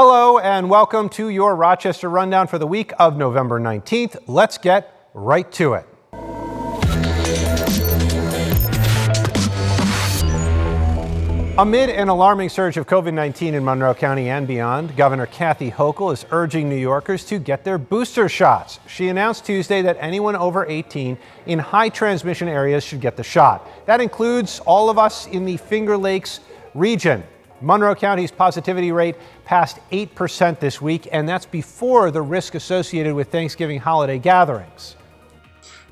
Hello and welcome to your Rochester Rundown for the week of November 19th. Let's get right to it. Amid an alarming surge of COVID-19 in Monroe County and beyond, Governor Kathy Hochul is urging New Yorkers to get their booster shots. She announced Tuesday that anyone over 18 in high transmission areas should get the shot. That includes all of us in the Finger Lakes region. Monroe County's positivity rate passed 8% this week, and that's before the risk associated with Thanksgiving holiday gatherings.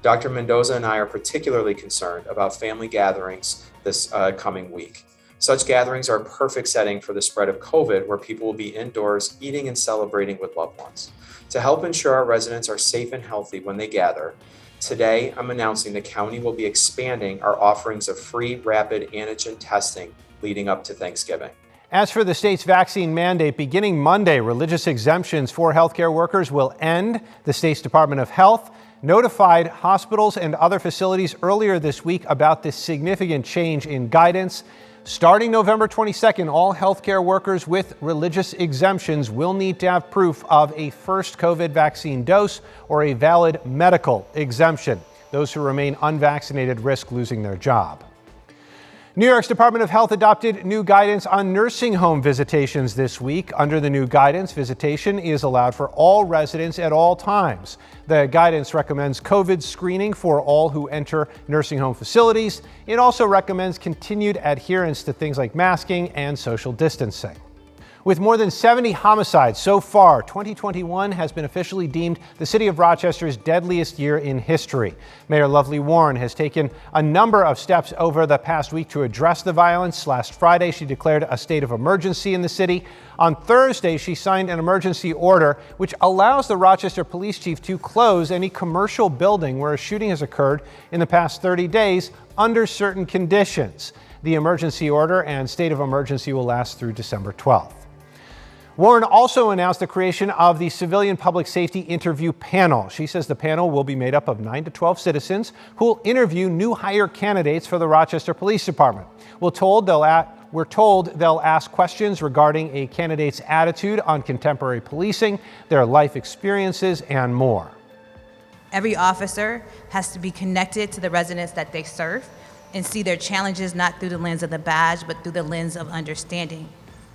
Dr. Mendoza and I are particularly concerned about family gatherings this coming week. Such gatherings are a perfect setting for the spread of COVID, where people will be indoors eating and celebrating with loved ones. To help ensure our residents are safe and healthy when they gather, today I'm announcing the county will be expanding our offerings of free rapid antigen testing leading up to Thanksgiving. As for the state's vaccine mandate, beginning Monday, religious exemptions for healthcare workers will end. The state's Department of Health notified hospitals and other facilities earlier this week about this significant change in guidance. Starting November 22nd, all healthcare workers with religious exemptions will need to have proof of a first COVID vaccine dose or a valid medical exemption. Those who remain unvaccinated risk losing their job. New York's Department of Health adopted new guidance on nursing home visitations this week. Under the new guidance, visitation is allowed for all residents at all times. The guidance recommends COVID screening for all who enter nursing home facilities. It also recommends continued adherence to things like masking and social distancing. With more than 70 homicides so far, 2021 has been officially deemed the city of Rochester's deadliest year in history. Mayor Lovely Warren has taken a number of steps over the past week to address the violence. Last Friday, she declared a state of emergency in the city. On Thursday, she signed an emergency order which allows the Rochester police chief to close any commercial building where a shooting has occurred in the past 30 days under certain conditions. The emergency order and state of emergency will last through December 12th. Warren also announced the creation of the Civilian Public Safety Interview Panel. She says the panel will be made up of 9 to 12 citizens who will interview new hire candidates for the Rochester Police Department. We're told they'll ask questions regarding a candidate's attitude on contemporary policing, their life experiences, and more. Every officer has to be connected to the residents that they serve and see their challenges not through the lens of the badge, but through the lens of understanding.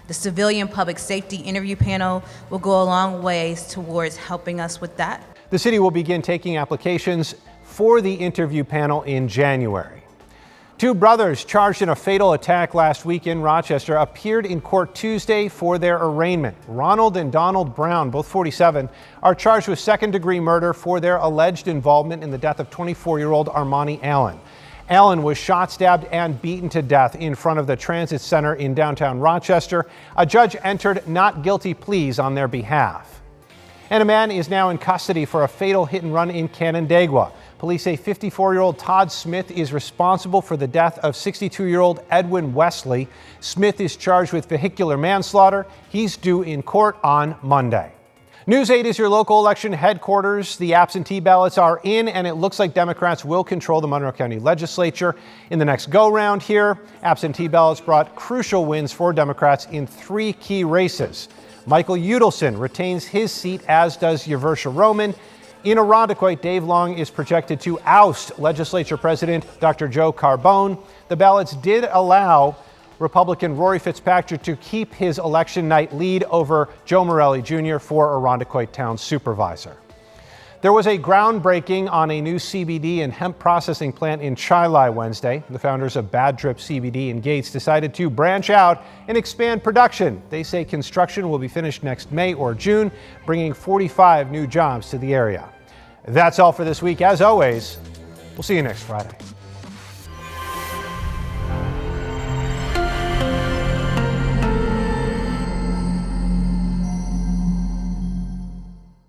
The Civilian Public Safety Interview Panel will go a long ways towards helping us with that. The city will begin taking applications for the interview panel in January. Two brothers charged in a fatal attack last week in Rochester appeared in court Tuesday for their arraignment. Ronald and Donald Brown, both 47, are charged with second-degree murder for their alleged involvement in the death of 24-year-old Armani Allen. Allen was shot, stabbed, and beaten to death in front of the Transit Center in downtown Rochester. A judge entered not guilty pleas on their behalf. And a man is now in custody for a fatal hit-and-run in Canandaigua. Police say 54-year-old Todd Smith is responsible for the death of 62-year-old Edwin Wesley. Smith is charged with vehicular manslaughter. He's due in court on Monday. News 8 is your local election headquarters. The absentee ballots are in, and it looks like Democrats will control the Monroe County Legislature in the next go-round here. Absentee ballots brought crucial wins for Democrats in 3 key races. Michael Udelson retains his seat, as does Yaversha Roman. In Irondequoit, Dave Long is projected to oust Legislature President Dr. Joe Carbone. The ballots did allow Republican Rory Fitzpatrick to keep his election night lead over Joe Morelli Jr. for Irondequoit Town Supervisor. There was a groundbreaking on a new CBD and hemp processing plant in Chili Wednesday. The founders of Bad Trip CBD and Gates decided to branch out and expand production. They say construction will be finished next May or June, bringing 45 new jobs to the area. That's all for this week. As always, we'll see you next Friday.